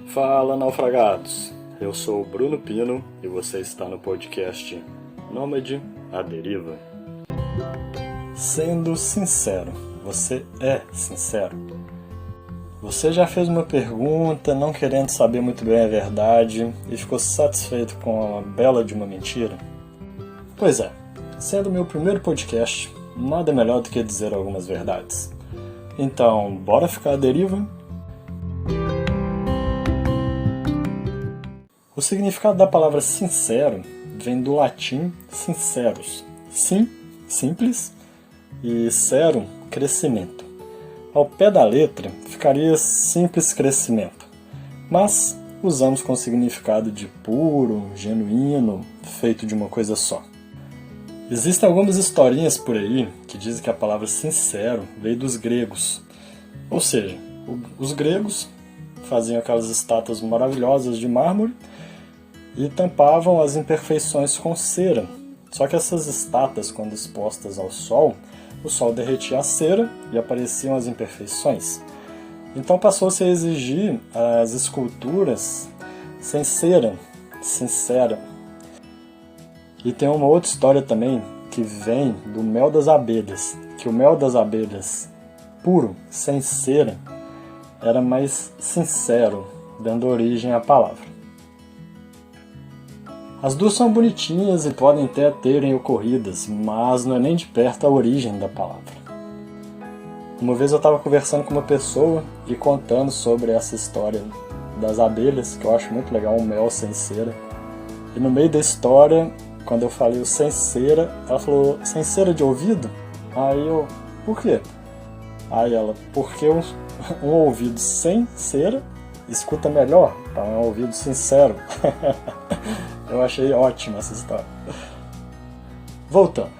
Fala, naufragados! Eu sou o Bruno Pino e você está no podcast Nômade à Deriva. Sendo sincero, você é sincero? Você já fez uma pergunta não querendo saber muito bem a verdade e ficou satisfeito com a bela de uma mentira? Pois é, sendo meu primeiro podcast, nada melhor do que dizer algumas verdades. Então, bora ficar à deriva? O significado da palavra sincero vem do latim sinceros. Sim, simples, e cero, crescimento. Ao pé da letra, ficaria simples crescimento, mas usamos com significado de puro, genuíno, feito de uma coisa só. Existem algumas historinhas por aí que dizem que a palavra sincero veio dos gregos. Ou seja, os gregos faziam aquelas estátuas maravilhosas de mármore e tampavam as imperfeições com cera. Só que essas estátuas, quando expostas ao sol, o sol derretia a cera e apareciam as imperfeições. Então passou-se a exigir as esculturas sem cera, sincera. E tem uma outra história também que vem do mel das abelhas, que o mel das abelhas puro, sem cera, era mais sincero, dando origem à palavra. As duas são bonitinhas e podem até terem ocorridas, mas não é nem de perto a origem da palavra. Uma vez eu estava conversando com uma pessoa e contando sobre essa história das abelhas, que eu acho muito legal, um mel sem cera. E no meio da história, quando eu falei o sem cera, ela falou, sem cera de ouvido? Aí eu, por quê? Aí ela, porque um ouvido sem cera escuta melhor, então é um ouvido sincero. Eu achei ótima essa história. Voltando.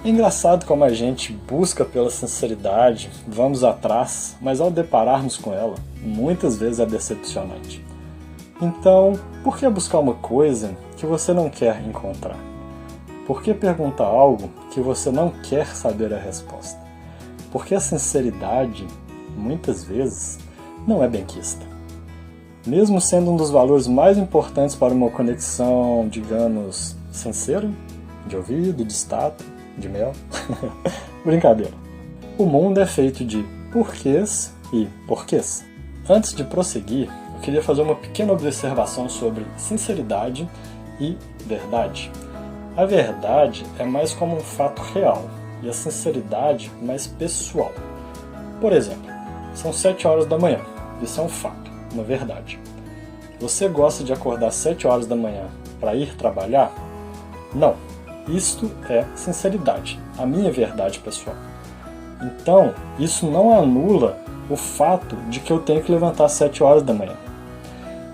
É engraçado como a gente busca pela sinceridade, vamos atrás, mas ao depararmos com ela, muitas vezes é decepcionante. Então, por que buscar uma coisa que você não quer encontrar? Por que perguntar algo que você não quer saber a resposta? Porque a sinceridade, muitas vezes, não é benquista. Mesmo sendo um dos valores mais importantes para uma conexão, digamos, sincera, de ouvido, de estátua, de mel. Brincadeira. O mundo é feito de porquês e porquês. Antes de prosseguir, eu queria fazer uma pequena observação sobre sinceridade e verdade. A verdade é mais como um fato real e a sinceridade mais pessoal. Por exemplo, são 7 horas da manhã, isso é um fato. Uma verdade. Você gosta de acordar às 7 horas da manhã para ir trabalhar? Não. Isto é sinceridade, a minha verdade pessoal. Então, isso não anula o fato de que eu tenho que levantar às 7 horas da manhã.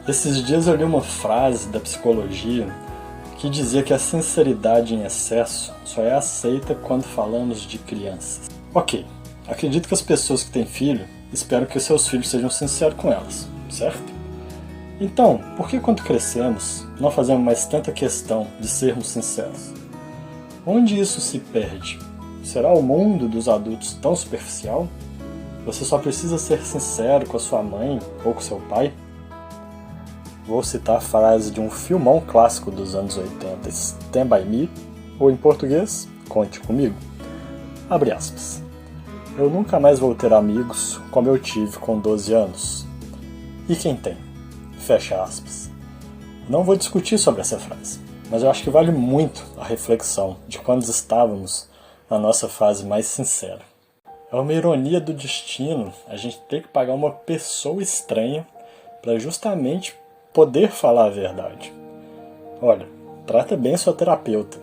Esses dias eu li uma frase da psicologia que dizia que a sinceridade em excesso só é aceita quando falamos de crianças. Ok, acredito que as pessoas que têm filho esperam que os seus filhos sejam sinceros com elas. Certo? Então, por que quando crescemos, não fazemos mais tanta questão de sermos sinceros? Onde isso se perde? Será o mundo dos adultos tão superficial? Você só precisa ser sincero com a sua mãe ou com seu pai? Vou citar a frase de um filmão clássico dos anos 80, Stand By Me, ou em português, Conte Comigo. Abre aspas. Eu nunca mais vou ter amigos como eu tive com 12 anos. E quem tem? Fecha aspas. Não vou discutir sobre essa frase, mas eu acho que vale muito a reflexão de quando estávamos na nossa fase mais sincera. É uma ironia do destino a gente ter que pagar uma pessoa estranha para justamente poder falar a verdade. Olha, trata bem sua terapeuta.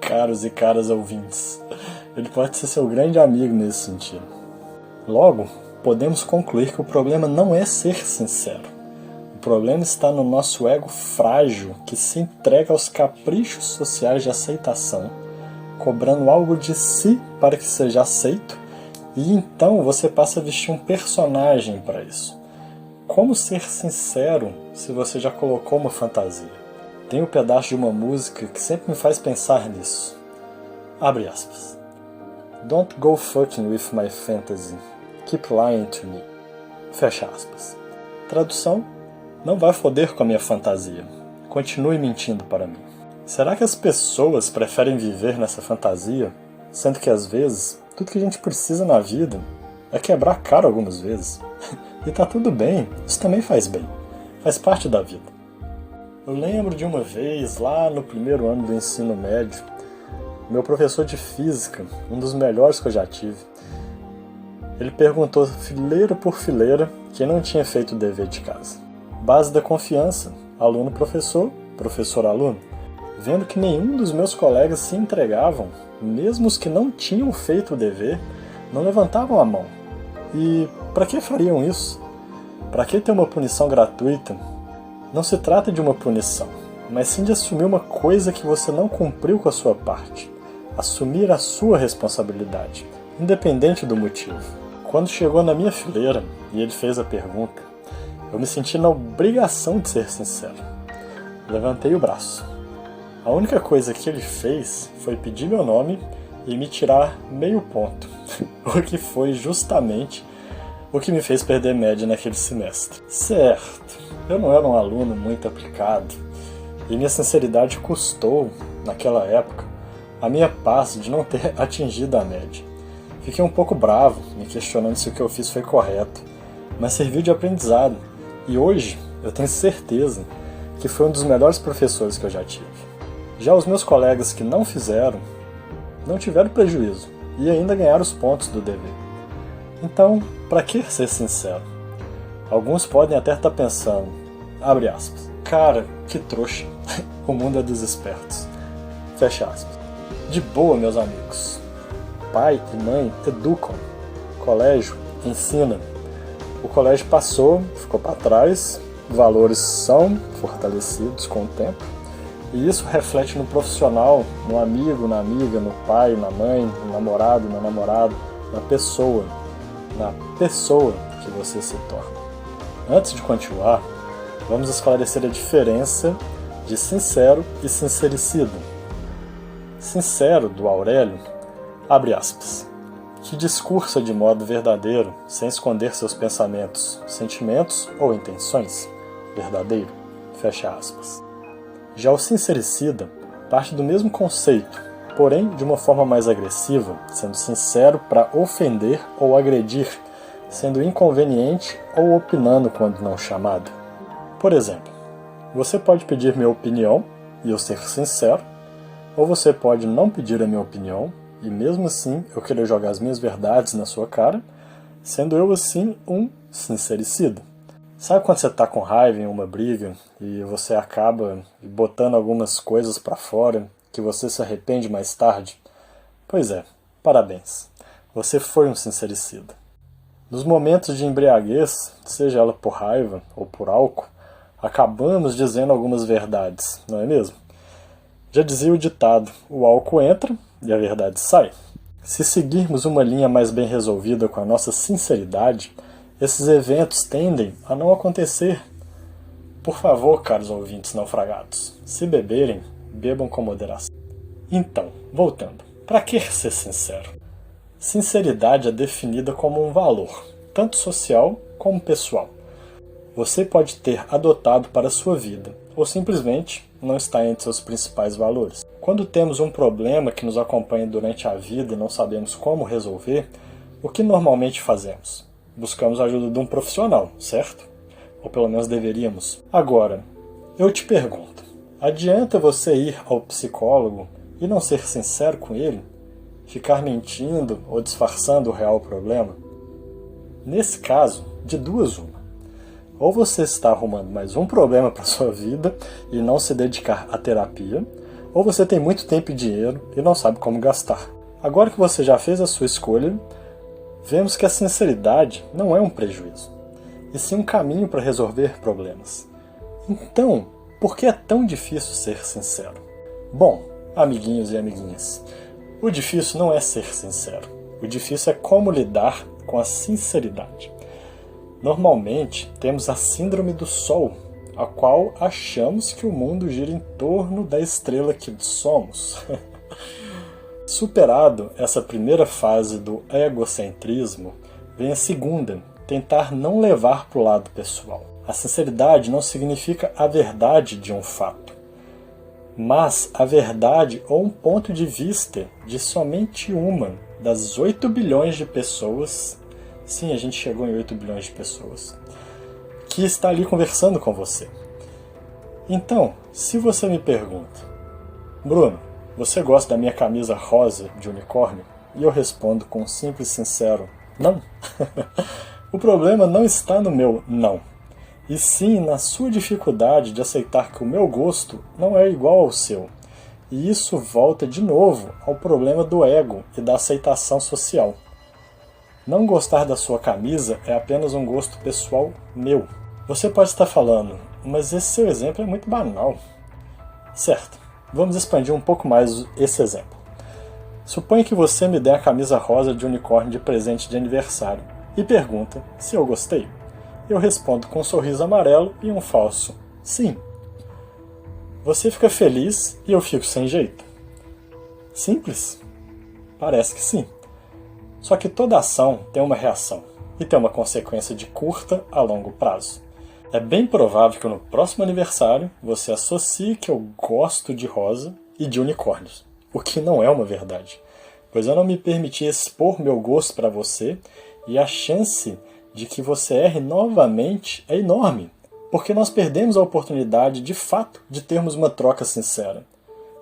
Caros e caras ouvintes, ele pode ser seu grande amigo nesse sentido. Logo, podemos concluir que o problema não é ser sincero. O problema está no nosso ego frágil que se entrega aos caprichos sociais de aceitação, cobrando algo de si para que seja aceito, e então você passa a vestir um personagem para isso. Como ser sincero se você já colocou uma fantasia? Tem um pedaço de uma música que sempre me faz pensar nisso. Abre aspas. Don't go fucking with my fantasy. Keep lying to me. Fecha aspas. Tradução: não vai foder com a minha fantasia. Continue mentindo para mim. Será que as pessoas preferem viver nessa fantasia, sendo que às vezes tudo que a gente precisa na vida é quebrar a cara algumas vezes? E tá tudo bem, isso também faz bem. Faz parte da vida. Eu lembro de uma vez, lá no primeiro ano do ensino médio, meu professor de física, um dos melhores que eu já tive, ele perguntou fileira por fileira quem não tinha feito o dever de casa. Base da confiança, aluno-professor, professor-aluno. Vendo que nenhum dos meus colegas se entregavam, mesmo os que não tinham feito o dever, não levantavam a mão. E para que fariam isso? Para que ter uma punição gratuita? Não se trata de uma punição, mas sim de assumir uma coisa que você não cumpriu com a sua parte. Assumir a sua responsabilidade, independente do motivo. Quando chegou na minha fileira e ele fez a pergunta, eu me senti na obrigação de ser sincero. Levantei o braço. A única coisa que ele fez foi pedir meu nome e me tirar meio ponto, o que foi justamente o que me fez perder média naquele semestre. Certo, eu não era um aluno muito aplicado e minha sinceridade custou, naquela época, a minha paz de não ter atingido a média. Fiquei um pouco bravo, me questionando se o que eu fiz foi correto, mas serviu de aprendizado e hoje eu tenho certeza que foi um dos melhores professores que eu já tive. Já os meus colegas que não fizeram, não tiveram prejuízo e ainda ganharam os pontos do dever. Então, para que ser sincero? Alguns podem até estar pensando, abre aspas, cara, que trouxa, o mundo é dos espertos. Fecha aspas. De boa, meus amigos. Pai e mãe educam. Colégio ensina. O colégio passou, ficou para trás, valores são fortalecidos com o tempo. E isso reflete no profissional, no amigo, na amiga, no pai, na mãe, no namorado, na namorada, na pessoa que você se torna. Antes de continuar, vamos esclarecer a diferença de sincero e sincericida. Sincero, do Aurélio, abre aspas, que discursa de modo verdadeiro, sem esconder seus pensamentos, sentimentos ou intenções, verdadeiro, fecha aspas. Já o sincericida parte do mesmo conceito, porém de uma forma mais agressiva, sendo sincero para ofender ou agredir, sendo inconveniente ou opinando quando não chamado. Por exemplo, você pode pedir minha opinião e eu ser sincero, ou você pode não pedir a minha opinião e mesmo assim eu querer jogar as minhas verdades na sua cara, sendo eu assim um sincericida. Sabe quando você está com raiva em uma briga e você acaba botando algumas coisas para fora que você se arrepende mais tarde? Pois é, parabéns. Você foi um sincericida. Nos momentos de embriaguez, seja ela por raiva ou por álcool, acabamos dizendo algumas verdades, não é mesmo? Já dizia o ditado, o álcool entra e a verdade sai. Se seguirmos uma linha mais bem resolvida com a nossa sinceridade, esses eventos tendem a não acontecer. Por favor, caros ouvintes naufragados, se beberem, bebam com moderação. Então, voltando, para que ser sincero? Sinceridade é definida como um valor, tanto social como pessoal. Você pode ter adotado para a sua vida, ou simplesmente não está entre seus principais valores. Quando temos um problema que nos acompanha durante a vida e não sabemos como resolver, o que normalmente fazemos? Buscamos a ajuda de um profissional, certo? Ou pelo menos deveríamos. Agora, eu te pergunto, adianta você ir ao psicólogo e não ser sincero com ele? Ficar mentindo ou disfarçando o real problema? Nesse caso, de duas uma. Ou você está arrumando mais um problema para sua vida e não se dedicar à terapia, ou você tem muito tempo e dinheiro e não sabe como gastar. Agora que você já fez a sua escolha, vemos que a sinceridade não é um prejuízo, e sim um caminho para resolver problemas. Então, por que é tão difícil ser sincero? Bom, amiguinhos e amiguinhas, o difícil não é ser sincero. O difícil é como lidar com a sinceridade. Normalmente, temos a síndrome do Sol, a qual achamos que o mundo gira em torno da estrela que somos. Superado essa primeira fase do egocentrismo, vem a segunda, tentar não levar para o lado pessoal. A sinceridade não significa a verdade de um fato, mas a verdade ou um ponto de vista de somente uma das 8 bilhões de pessoas, sim, a gente chegou em 8 bilhões de pessoas, que está ali conversando com você. Então, se você me pergunta, Bruno, você gosta da minha camisa rosa de unicórnio? E eu respondo com um simples e sincero, não. O problema não está no meu não, e sim na sua dificuldade de aceitar que o meu gosto não é igual ao seu. E isso volta de novo ao problema do ego e da aceitação social. Não gostar da sua camisa é apenas um gosto pessoal meu. Você pode estar falando, mas esse seu exemplo é muito banal. Certo, vamos expandir um pouco mais esse exemplo. Suponha que você me dê a camisa rosa de unicórnio de presente de aniversário e pergunta se eu gostei. Eu respondo com um sorriso amarelo e um falso sim. Você fica feliz e eu fico sem jeito? Simples? Parece que sim. Só que toda ação tem uma reação e tem uma consequência de curta a longo prazo. É bem provável que no próximo aniversário você associe que eu gosto de rosa e de unicórnios, o que não é uma verdade, pois eu não me permiti expor meu gosto para você e a chance de que você erre novamente é enorme, porque nós perdemos a oportunidade de fato de termos uma troca sincera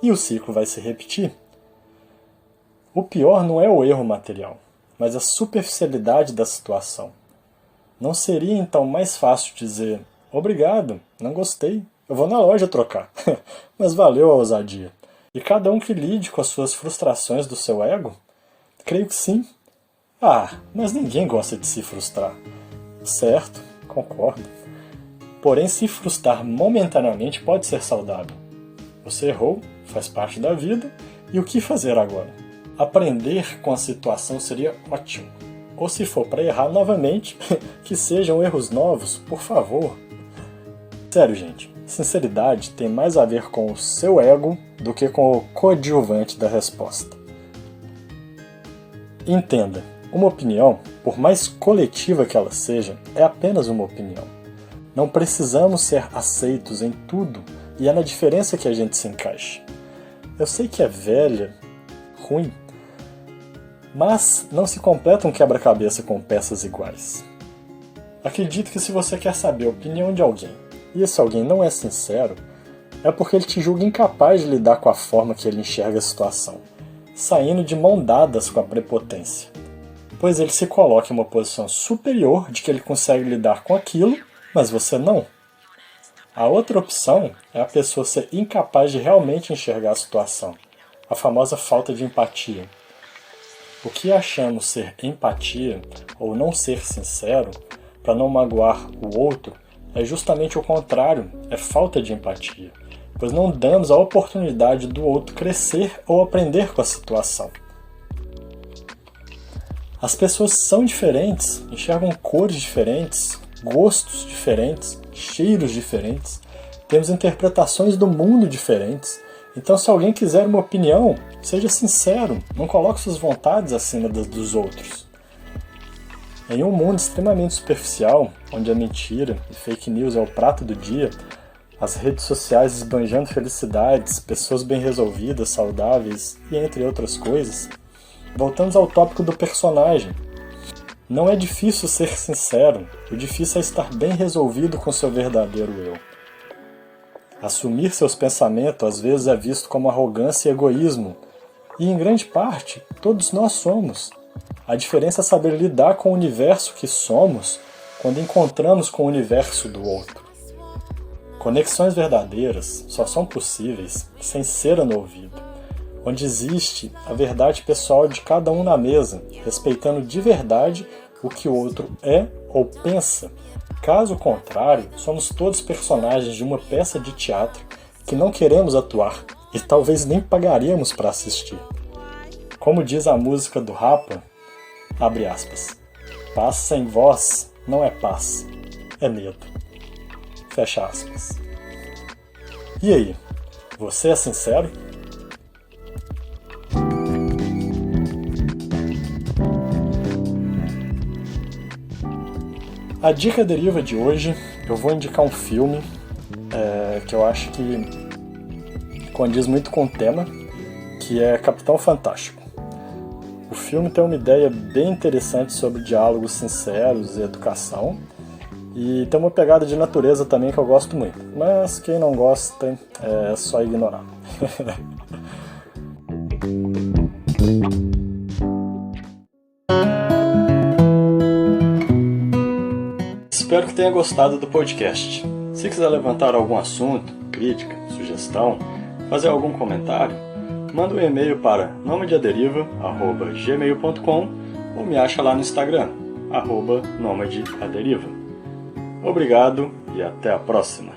e o ciclo vai se repetir. O pior não é o erro material, mas a superficialidade da situação. Não seria então mais fácil dizer, obrigado, não gostei, eu vou na loja trocar, mas valeu a ousadia. E cada um que lide com as suas frustrações do seu ego? Creio que sim. Ah, mas ninguém gosta de se frustrar. Certo, concordo. Porém, se frustrar momentaneamente pode ser saudável. Você errou, faz parte da vida, e o que fazer agora? Aprender com a situação seria ótimo. Ou se for para errar novamente, que sejam erros novos, por favor. Sério, gente, sinceridade tem mais a ver com o seu ego do que com o coadjuvante da resposta. Entenda, uma opinião, por mais coletiva que ela seja, é apenas uma opinião. Não precisamos ser aceitos em tudo e é na diferença que a gente se encaixa. Eu sei que é velha, ruim, mas não se completa um quebra-cabeça com peças iguais. Acredito que se você quer saber a opinião de alguém, e esse alguém não é sincero, é porque ele te julga incapaz de lidar com a forma que ele enxerga a situação, saindo de mão dadas com a prepotência, pois ele se coloca em uma posição superior de que ele consegue lidar com aquilo, mas você não. A outra opção é a pessoa ser incapaz de realmente enxergar a situação, a famosa falta de empatia. O que achamos ser empatia, ou não ser sincero, para não magoar o outro, é justamente o contrário, é falta de empatia, pois não damos a oportunidade do outro crescer ou aprender com a situação. As pessoas são diferentes, enxergam cores diferentes, gostos diferentes, cheiros diferentes, temos interpretações do mundo diferentes. Então, se alguém quiser uma opinião, seja sincero, não coloque suas vontades acima das dos outros. Em um mundo extremamente superficial, onde a mentira e fake news é o prato do dia, as redes sociais esbanjando felicidades, pessoas bem resolvidas, saudáveis e entre outras coisas, voltamos ao tópico do personagem. Não é difícil ser sincero, o difícil é estar bem resolvido com seu verdadeiro eu. Assumir seus pensamentos às vezes é visto como arrogância e egoísmo, e em grande parte, todos nós somos. A diferença é saber lidar com o universo que somos quando encontramos com o universo do outro. Conexões verdadeiras só são possíveis sem cera no ouvido, onde existe a verdade pessoal de cada um na mesa, respeitando de verdade o que o outro é ou pensa. Caso contrário, somos todos personagens de uma peça de teatro que não queremos atuar e talvez nem pagaríamos para assistir. Como diz a música do Rapa, abre aspas, paz sem voz não é paz, é medo. Fecha aspas. E aí, você é sincero? A dica deriva de hoje, eu vou indicar um filme que eu acho que condiz muito com o tema, que é Capitão Fantástico. O filme tem uma ideia bem interessante sobre diálogos sinceros e educação, e tem uma pegada de natureza também que eu gosto muito, mas quem não gosta é só ignorar. Espero que tenha gostado do podcast. Se quiser levantar algum assunto, crítica, sugestão, fazer algum comentário, manda um e-mail para nomadeaderiva@gmail.com ou me acha lá no Instagram, @nomadeaderiva. Obrigado e até a próxima!